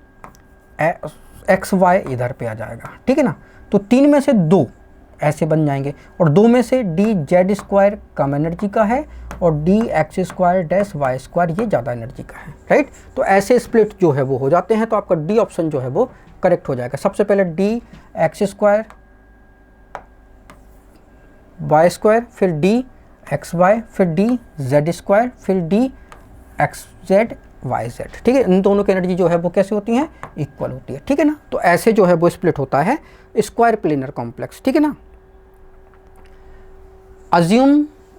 Speaker 1: एक्स वाई इधर पे आ जाएगा, ठीक है ना। तो 3 में से 2 ऐसे बन जाएंगे, और 2 में से डी जेड स्क्वायर कम एनर्जी का है और D X square dash Y square ये ज़्यादा एनर्जी का है, राइट। तो ऐसे स्प्लिट जो है वो हो जाते हैं, तो आपका डी ऑप्शन जो है वो करेक्ट हो जाएगा। सबसे पहले D X square Y square, फिर डी एक्स वाई, फिर डी जेड स्क्वायर, फिर D X Z Y Z, ठीक है। इन दोनों की एनर्जी जो है वो कैसे होती है, इक्वल होती है, ठीक है ना। तो ऐसे जो है वो स्प्लिट होता है स्क्वायर प्लेनर कॉम्प्लेक्स, ठीक है ना।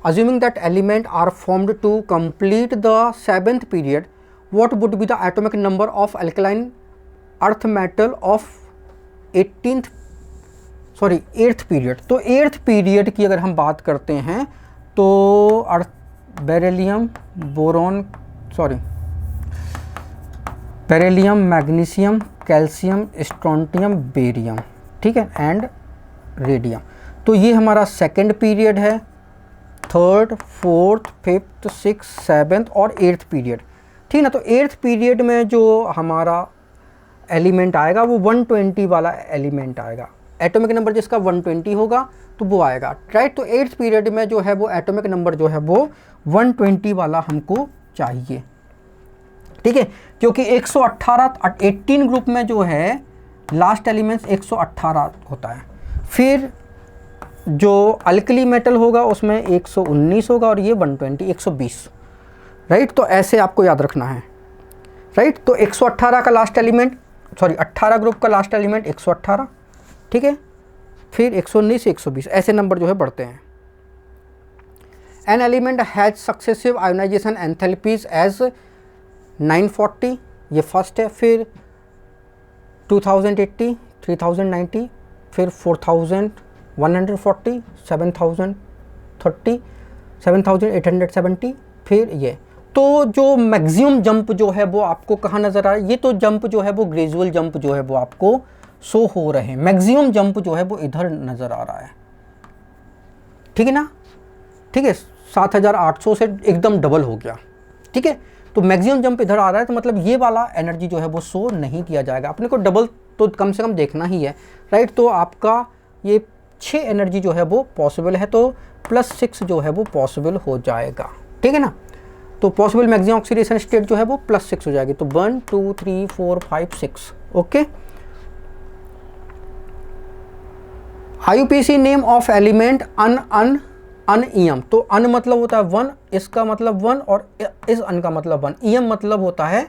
Speaker 1: Assuming that element are formed to complete the 7th period, what would be the atomic number of alkaline earth metal of 8th period? तो 8th period की अगर हम बात करते हैं तो beryllium, magnesium, calcium, strontium, barium, ठीक है, एंड रेडियम। तो ये हमारा 2nd पीरियड है, 3rd, 4th, 5th, 6th, 7th और 8th पीरियड, ठीक है ना। तो 8th पीरियड में जो हमारा एलिमेंट आएगा वो 120 वाला एलिमेंट आएगा, एटॉमिक नंबर जिसका 120 होगा तो वो आएगा, राइट। तो 8th पीरियड में जो है वो एटॉमिक नंबर जो है वो 120 वाला हमको चाहिए, ठीक है, क्योंकि 118 18 ग्रुप में जो है लास्ट एलिमेंट्स 118 होता है। फिर जो अल्कली मेटल होगा उसमें 119 होगा और ये 120 120, राइट। तो ऐसे आपको याद रखना है, राइट। तो 118 का लास्ट एलिमेंट 18 ग्रुप का लास्ट एलिमेंट 118, ठीक है, फिर 119 120 ऐसे नंबर जो है बढ़ते हैं। An element has successive ionization enthalpies as 940, ये फर्स्ट है, फिर 2080, 3090, फिर 4140, 7030, 7870, फिर ये। तो जो मैक्सिमम जंप जो है वो आपको कहाँ नज़र आ रहा है, ये तो जंप जो है वो ग्रेजुअल जंप जो है वो आपको शो हो रहे हैं, मैक्सिमम जंप जो है वो इधर नज़र आ रहा है, ठीक है ना, ठीक है। 7800 से एकदम डबल हो गया, ठीक है। तो मैक्सिमम जंप इधर आ रहा है, तो मतलब ये वाला एनर्जी जो है वो शो नहीं किया जाएगा, अपने को डबल तो कम से कम देखना ही है, राइट। तो आपका ये 6 एनर्जी जो है वो पॉसिबल है, तो +6 जो है वो पॉसिबल हो जाएगा, ठीक है ना। तो पॉसिबल मैक्सिमम ऑक्सीडेशन स्टेट जो है वो +6 हो जाएगी। तो 1 2 3 4 5 6, okay. IUPAC name of element अनईएम। तो अन मतलब होता है 1, इसका मतलब 1 और इस अन का मतलब 1, ईएम मतलब होता है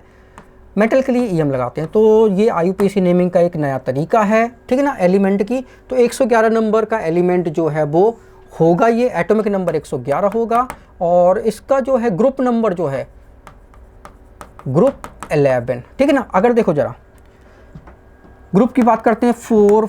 Speaker 1: मेटल के लिए ईएम लगाते हैं। तो ये IUPAC नेमिंग का एक नया तरीका है, ठीक है ना, एलिमेंट की। तो 111 नंबर का एलिमेंट जो है वो होगा, ये एटॉमिक नंबर 111 होगा, और इसका जो है ग्रुप नंबर जो है ग्रुप 11, ठीक है ना। अगर देखो जरा ग्रुप की बात करते हैं, 4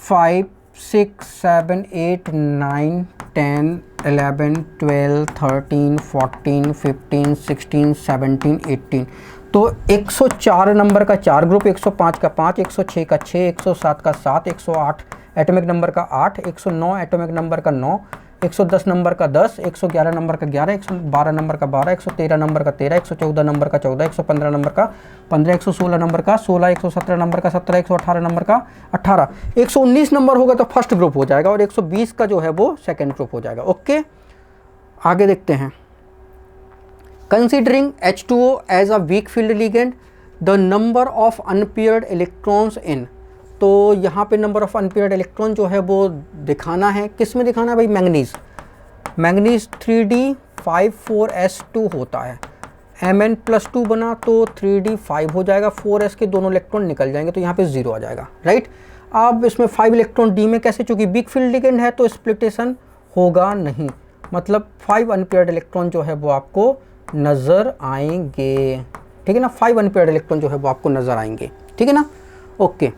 Speaker 1: 5 6 7 8 9 10 11 12 13 14 15 16 17 18। तो 104 नंबर का 4 ग्रुप, 105 का 5, 106 का 6, 107 का 7, 108 एटॉमिक नंबर का 8, 109 एटॉमिक नंबर का 9, 110 नंबर का 10, 111 नंबर का 11, 112 नंबर का 12, 113 नंबर का 13, 114 नंबर का 14, 115 नंबर का 15, 116 नंबर का 16, 117 नंबर का 17, 118 नंबर का 18, 119 नंबर होगा तो फर्स्ट ग्रुप हो जाएगा, और 120 का जो है वो सेकेंड ग्रुप हो जाएगा, ओके। आगे देखते हैं। Considering H2O as a weak field ligand, the number of unpaired electrons in, तो यहाँ पे नंबर ऑफ अनपेयर्ड इलेक्ट्रॉन जो है वो दिखाना है, किस में दिखाना है भाई, मैंगनीज 3d54s2 होता है, Mn+2 बना तो 3d5 हो जाएगा, 4s के दोनों इलेक्ट्रॉन निकल जाएंगे, तो यहाँ पे 0 आ जाएगा, राइट। अब इसमें 5 इलेक्ट्रॉन डी में कैसे, चूँकि वीक फील्ड लिगेंड है तो स्प्लिटेशन होगा नहीं, मतलब 5 अनपेयर्ड इलेक्ट्रॉन जो है वो आपको नज़र आएंगे, ठीक है ना, 5 अनपेयर्ड इलेक्ट्रॉन जो है वो आपको नजर आएंगे, ठीक है ना। ओके,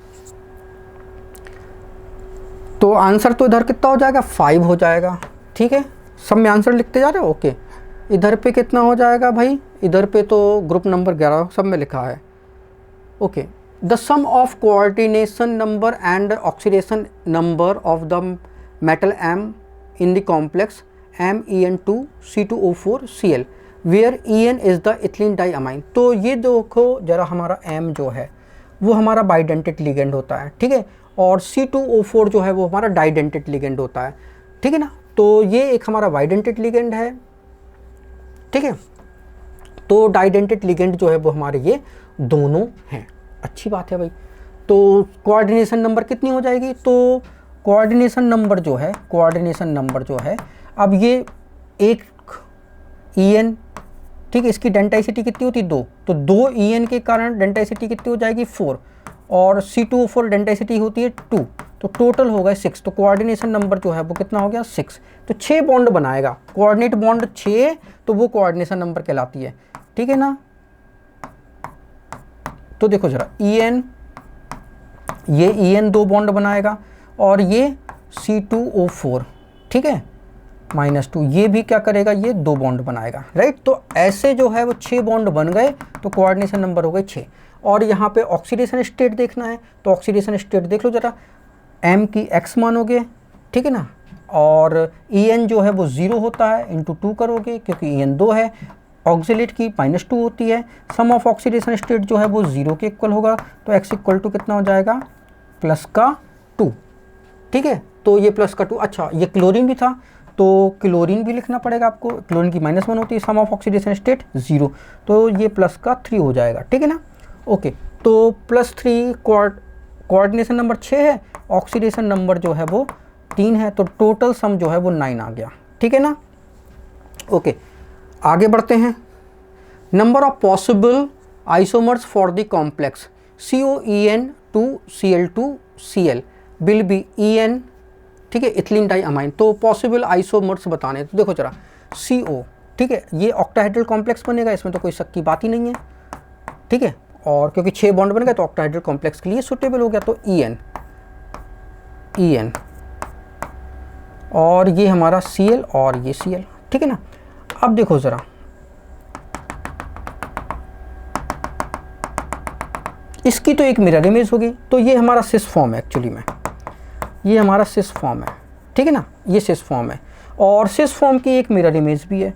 Speaker 1: तो आंसर तो इधर कितना हो जाएगा, 5 हो जाएगा, ठीक है। सब में आंसर लिखते जा रहे हो, ओके। इधर पे कितना हो जाएगा भाई, इधर पे तो ग्रुप नंबर 11 सब में लिखा है, okay. The sum of coordination number and oxidation number of the metal M in the complex MEN2C2O4Cl where EN is the ethylene diamine. तो ये देखो जरा, हमारा M जो है वो हमारा बाइडेंटेड लिगेंड होता है, ठीक है, और C2O4 जो है वो हमारा डाइडेंटेड लिगेंड होता है, ठीक है ना। तो ये एक हमारा बाइडेंटेड लिगेंड है, ठीक है। तो डाइडेंटेड लिगेंड जो है वो हमारे ये दोनों हैं, अच्छी बात है भाई। तो कोऑर्डिनेशन नंबर कितनी हो जाएगी, तो कोऑर्डिनेशन नंबर जो है, कोऑर्डिनेशन नंबर जो है, अब ये एक EN, ठीक है, इसकी डेंटाइसिटी कितनी होती है 2, तो 2 EN के कारण डेंटाइसिटी कितनी हो जाएगी 4, और C2O4 डेंटाइसिटी होती है 2, तो टोटल हो गए 6। तो कोऑर्डिनेशन नंबर जो है वो कितना हो गया 6। तो 6 बॉन्ड बनाएगा, कोऑर्डिनेट बॉन्ड 6, तो वो कोऑर्डिनेशन नंबर कहलाती है, ठीक है ना। तो देखो जरा, EN, ये EN 2 बॉन्ड बनाएगा, और ये C2O4, ठीक है, -2, ये भी क्या करेगा, ये 2 बॉन्ड बनाएगा, राइट। तो ऐसे जो है वो 6 बॉन्ड बन गए, तो कोऑर्डिनेशन नंबर हो गए 6। और यहाँ पे ऑक्सीडेशन स्टेट देखना है, तो ऑक्सीडेशन स्टेट देख लो जरा, M की x मानोगे, ठीक है ना, और EN जो है वो 0 होता है, इंटू 2 करोगे क्योंकि EN 2 है, ऑक्सीलेट की -2 होती है, सम ऑफ ऑक्सीडेशन स्टेट जो है वो 0 के इक्वल होगा, तो x इक्वल टू कितना हो जाएगा, +2, ठीक है। तो ये +2, अच्छा ये क्लोरीन भी था, तो क्लोरीन भी लिखना पड़ेगा आपको, क्लोरीन की -1 होती है, सम ऑफ ऑक्सीडेशन स्टेट 0, तो ये +3 हो जाएगा, ठीक है ना। ओके, तो +3 कोऑर्डिनेशन नंबर 6 है, ऑक्सीडेशन नंबर जो है वो 3 है, तो टोटल सम जो है वो 9 आ गया, ठीक है ना। ओके, आगे बढ़ते हैं। Number of possible isomers for the complex COEN2Cl2Cl will be EN, ठीक है, इथिलीन डाइअमाइन। तो पॉसिबल आइसोमर्स बताने, तो देखो जरा, CO, ठीक है, ये ऑक्टाहेड्रल कॉम्प्लेक्स बनेगा, इसमें तो कोई शक की बात ही नहीं है, ठीक है, और क्योंकि 6 बॉन्ड बन गए तो ऑक्टाहेड्रल कॉम्प्लेक्स के लिए सूटेबल हो गया, तो EN, और ये हमारा Cl और ये Cl, ठीक है ना। अब देखो जरा, इसकी तो एक मिरर इमेज होगी, तो ये हमारा सिस फॉर्म है, एक्चुअली में ये हमारा सिस फॉर्म है, ठीक है ना, ये सिस फॉर्म है, और सिस फॉर्म की एक मिरर इमेज भी है।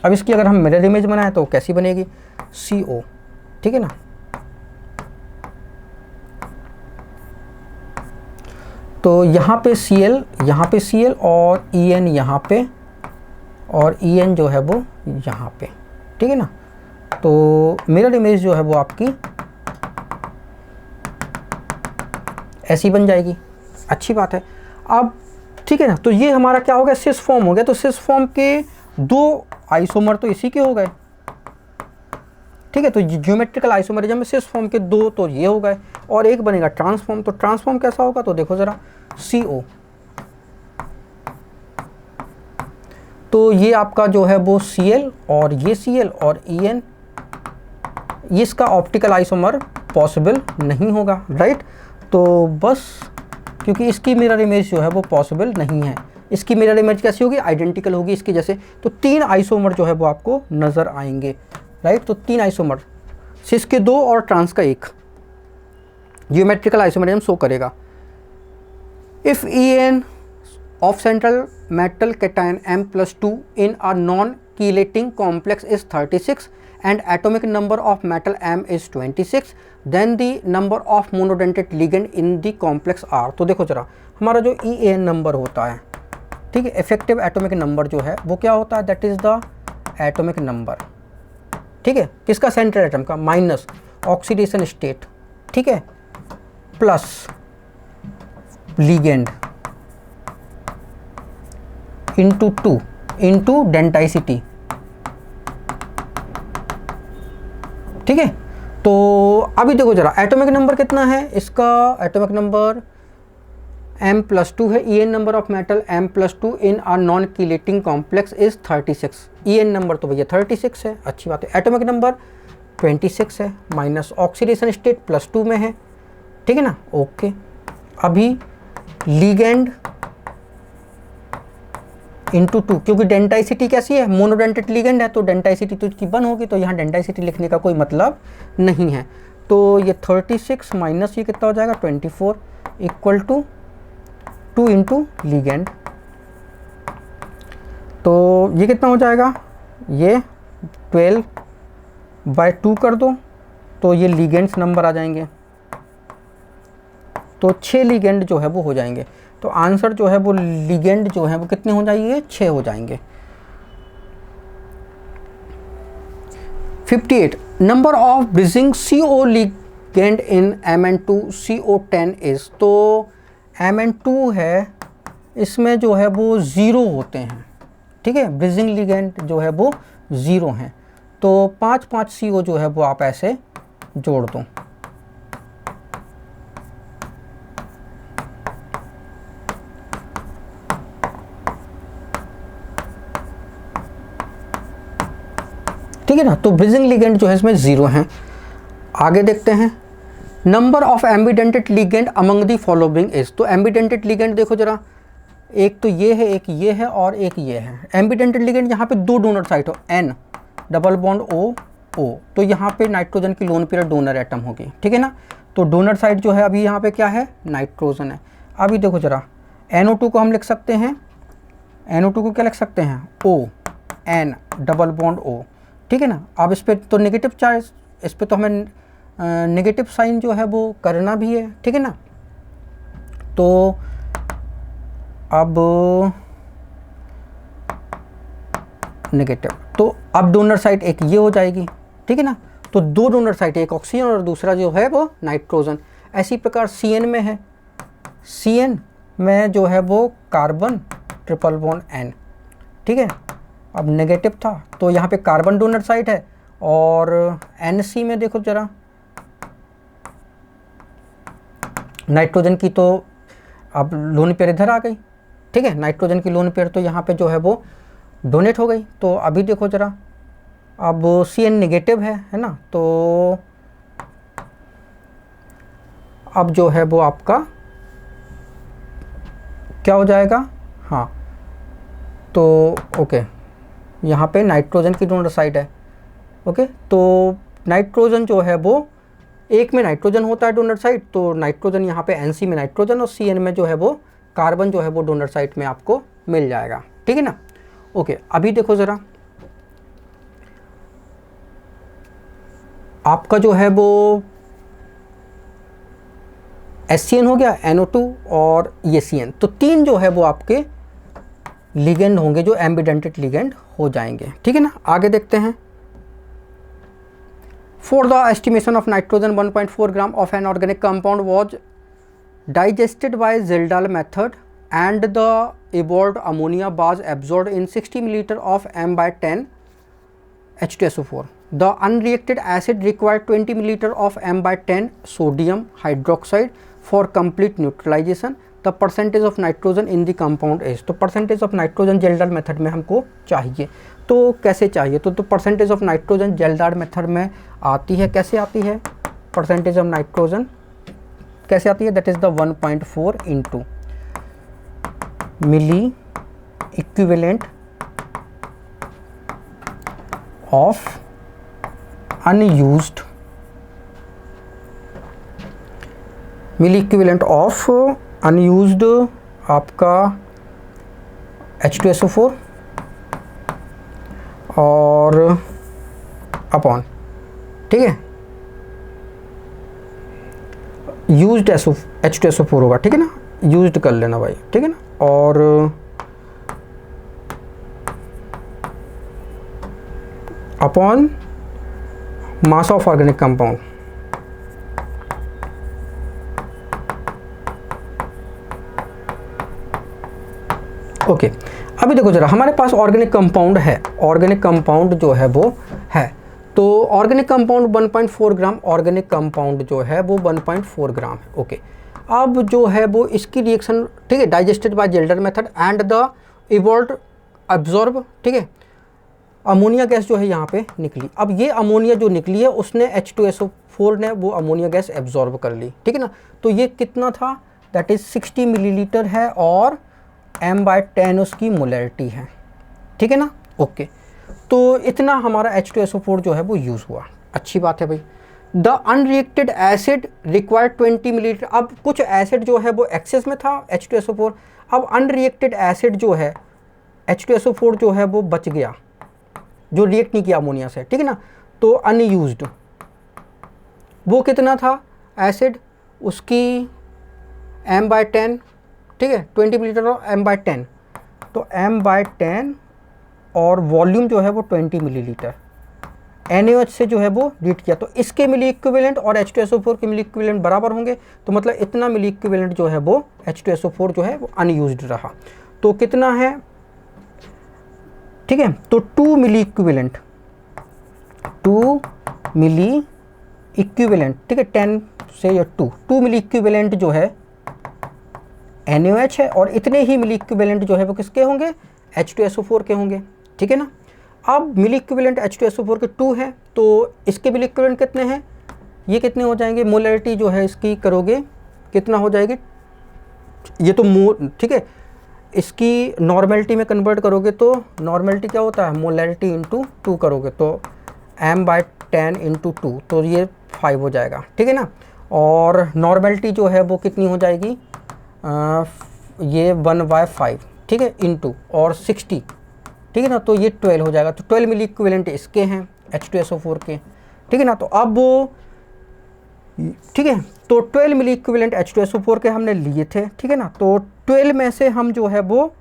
Speaker 1: अब इसकी अगर हम मिरर इमेज बनाएं तो कैसी बनेगी, CO, ठीक है ना। तो यहाँ पे Cl, यहाँ पे Cl, और EN यहाँ पे, और EN जो है वो यहाँ पे, ठीक है ना। तो मिरर इमेज जो है वो आपकी ऐसी बन जाएगी, अच्छी बात है। अब ठीक है ना, तो ये हमारा क्या हो गया, सिस फॉर्म हो गया। तो सिस फॉर्म के 2 आइसोमर तो इसी के हो गए, ठीक है। तो ज्योमेट्रिकल आइसोमरिज्म में सिस फॉर्म के 2 तो ये हो गए, और एक बनेगा ट्रांसफॉर्म। तो ट्रांसफॉर्म कैसा होगा, तो देखो जरा, CO, तो ये आपका जो है वो Cl, और ये Cl और EN, ये इसका ऑप्टिकल आइसोमर पॉसिबल नहीं होगा, राइट। तो बस क्योंकि इसकी मिरर इमेज जो है वो पॉसिबल नहीं है, इसकी मिरर इमेज कैसी होगी, आइडेंटिकल होगी इसकी जैसे। तो 3 आइसोमर जो है वो आपको नज़र आएंगे, राइट। तो 3 आइसोमर, सिस के 2 और ट्रांस का 1, जियोमेट्रिकल आइसोमरिज्म शो करेगा। If EN of central metal cation M+2 in a non-chelating complex is 36 and atomic number of metal M is 26, then the number of monodentate ligand in the complex are। तो देखो जरा, हमारा जो EAN number होता है, ठीक है, effective atomic number जो है वो क्या होता है, that is the atomic number, ठीक है, किसका, सेंट्रल एटम का, माइनस ऑक्सीडेशन स्टेट, ठीक है, प्लस लिगेंड इंटू 2 इंटू डेंटाइसिटी, ठीक है। तो अभी देखो जरा, एटॉमिक नंबर कितना है इसका, एटॉमिक नंबर M+2 है। En number of metal M+2 in a non chelating complex is 36। En number तो भैया 36 है, अच्छी बात है। एटॉमिक नंबर 26 है, माइनस ऑक्सीडेशन स्टेट +2 में है, ठीक है ना। ओके, अभी लिगेंड इंटू 2, क्योंकि डेंटाइसिटी कैसी है, मोनोडेंटेट लिगेंड है तो डेंटाइसिटी तो इसकी 1 होगी, तो यहाँ डेंटाइसिटी लिखने का कोई मतलब नहीं है। तो ये 36 माइनस ये कितना हो जाएगा 24 इक्वल टू 2 इंटू लिगेंड। तो ये कितना हो जाएगा, ये 12/2 कर दो तो ये लिगेंड्स नंबर आ जाएंगे। तो 6 लिगेंड जो है वो हो जाएंगे। तो आंसर जो है वो लिगेंड जो है वो कितने हो जाएंगे, 6 हो जाएंगे। 58 number of bridging CO ligand in Mn2CO10 is. तो Mn2 है, इसमें जो है वो 0 होते हैं, ठीक है। ब्रिजिंग लिगेंड जो है वो 0 हैं, तो 5-5 CO जो है वो आप ऐसे जोड़ दो। ठीक है ना, तो ब्रिजिंग लिगेंड जो है इसमें 0 हैं। आगे देखते हैं, number of ambidentate ligand among the following is. तो एम्बिडेंटेड लिगेंड देखो जरा, एक तो ये है, एक ये है और एक ये है। एम्बिडेंटेड लिगेंड यहाँ पे 2 डोनर साइट हो, N डबल बॉन्ड O, तो यहाँ पे नाइट्रोजन की लोन पेयर डोनर एटम होगी, ठीक है ना। तो डोनर साइट जो है अभी यहाँ पे क्या है, नाइट्रोजन है। अभी देखो जरा, NO2 को हम लिख सकते हैं, NO2 को क्या लिख सकते हैं, O N double bond O, ठीक है ना। अब इस पर तो नेगेटिव चार्ज, इस पर तो हमें नेगेटिव साइन जो है वो करना भी है, ठीक है ना। तो अब नेगेटिव, तो अब डोनर साइट एक ये हो जाएगी, ठीक है ना। तो 2 डोनर साइट, एक ऑक्सीजन और दूसरा जो है वो नाइट्रोजन। ऐसी प्रकार CN में है, CN में जो है वो कार्बन ट्रिपल बॉन्ड N, ठीक है। अब नेगेटिव था तो यहाँ पे कार्बन डोनर साइट है, और NC में देखो जरा, नाइट्रोजन की तो अब लोन पेयर इधर आ गई, ठीक है। नाइट्रोजन की लोन पेयर तो यहाँ पे जो है वो डोनेट हो गई। तो अभी देखो जरा, अब CN नेगेटिव है ना, तो अब जो है वो आपका क्या हो जाएगा, हाँ, तो ओके, यहाँ पे नाइट्रोजन की डोनर साइड है, ओके। तो नाइट्रोजन जो है वो, एक में नाइट्रोजन होता है डोनर साइड, तो नाइट्रोजन यहाँ पे NC में नाइट्रोजन और CN में जो है वो कार्बन जो है वो डोनर साइड में आपको मिल जाएगा, ठीक है ना। ओके, अभी देखो ज़रा, आपका जो है वो SCN हो गया, NO2 और ये CN, तो 3 जो है वो आपके लिगेंड होंगे जो एम्बिडेंटेड लिगेंड हो जाएंगे, ठीक है ना। आगे देखते हैं, for the estimation of nitrogen 1.4 gram of an organic compound was digested by Zeldal method and the evolved ammonia was absorbed in 60 milliliter of M/10 H2SO4. The unreacted acid required 20 milliliter of M/10 sodium hydroxide for complete neutralization. The percentage of nitrogen in the compound is. तो percentage of nitrogen Zeldal method में हमको चाहिए, तो कैसे चाहिए, तो percentage of nitrogen Zeldal method में आती है, कैसे आती है percentage of nitrogen, कैसे आती है, that is the 1.4 into milli equivalent of unused, milli equivalent of unused आपका H2SO4 और अपॉन, ठीक है, यूज्ड H2SO4 होगा, ठीक है ना, यूज्ड कर लेना भाई, ठीक है ना। और upon mass of organic compound, okay. अभी देखो जरा, हमारे पास ऑर्गेनिक कंपाउंड है, ऑर्गेनिक कंपाउंड जो है वो है, तो ऑर्गेनिक कंपाउंड 1.4 ग्राम, ऑर्गेनिक कंपाउंड जो है वो 1.4 ग्राम है, ओके। अब जो है वो इसकी रिएक्शन, ठीक है, digested by Kjeldahl method and the evolve absorb, ठीक है, अमोनिया गैस जो है यहाँ पे निकली। अब ये अमोनिया जो निकली है उसने H2SO4 ने वो अमोनिया गैस एब्जॉर्ब कर ली, ठीक है ना। तो ये कितना था, दैट इज 60 मिलीलीटर है और m/10 उसकी मोलैरिटी है, ठीक है ना। ओके, तो इतना हमारा H2SO4 जो है वो यूज़ हुआ, अच्छी बात है भाई। The unreacted acid required 20 millilitre. अब कुछ एसिड जो है वो एक्सेस में था H2SO4, अब अनरिएक्टेड एसिड जो है H2SO4 जो है वो बच गया, जो रिएक्ट नहीं किया अमोनिया से, ठीक है ना। तो अनयूज्ड वो कितना था एसिड, उसकी m/10, ठीक है, 20 मिलीलीटर और m/10, तो m/10 और वॉल्यूम जो है वो 20 मिलीलीटर NaOH से जो है वो रीट किया। तो इसके मिली इक्विवेलेंट और H2SO4 के मिली इक्विवेलेंट बराबर होंगे, तो मतलब इतना मिली इक्विवेलेंट जो है वो H2SO4 जो है वो अनयूज्ड रहा। तो कितना है, ठीक है, तो 2 मिली इक्विवेलेंट, 2 मिली इक्विवेलेंट, ठीक है, 10 से या 2 मिली इक्विवेलेंट जो है NaOH है और इतने ही मिली इक्विवेलेंट जो है वो किसके होंगे, H2SO4 के होंगे, ठीक है ना। अब मिली इक्विवेलेंट H2SO4 के 2 हैं, तो इसके मिली इक्विवेलेंट कितने हैं, ये कितने हो जाएंगे, मोलैरिटी जो है इसकी करोगे कितना हो जाएगी, ये तो ठीक है, इसकी नॉर्मेलिटी में कन्वर्ट करोगे तो नॉर्मेलिटी क्या होता है, मोलैरिटी इंटू 2 करोगे तो m/10 इंटू 2, तो ये 5 हो जाएगा, ठीक है ना। और नॉर्मेलिटी जो है वो कितनी हो जाएगी, ये 1/5, ठीक है, इंटू और 60, ठीक है ना, तो ये 12 हो जाएगा। तो 12 मिली इक्विवेलेंट इसके हैं H2SO4 के, ठीक है ना। तो अब वो, ठीक है, तो 12 मिली इक्विवेलेंट H2SO4 के हमने लिए थे, ठीक है ना। तो 12 में से हम जो है वो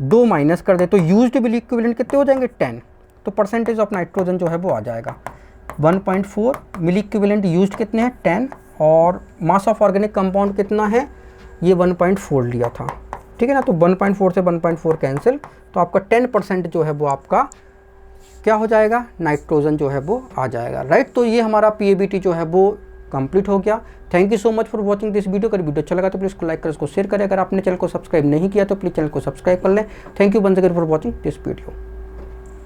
Speaker 1: 2 माइनस कर दे तो यूज्ड मिली इक्विवेलेंट कितने हो जाएंगे, 10। तो परसेंटेज ऑफ नाइट्रोजन जो है वो आ जाएगा 1.4, मिली इक्विवेलेंट यूज्ड कितने हैं 10, और मास ऑफ ऑर्गेनिक कंपाउंड कितना है, ये 1.4 लिया था, ठीक है ना। तो 1.4 से 1.4 कैंसिल, तो आपका 10% जो है वो आपका क्या हो जाएगा, नाइट्रोजन जो है वो आ जाएगा, राइट। तो ये हमारा PABT जो है वो कंप्लीट हो गया। Thank you so much for watching this video. अगर वीडियो अच्छा लगा तो प्लीज़ इसको लाइक करें, इसको शेयर करें। अगर आपने चैनल को सब्सक्राइब नहीं किया तो प्लीज़ चैनल को सब्सक्राइब कर लें। Thank you once again for watching this video.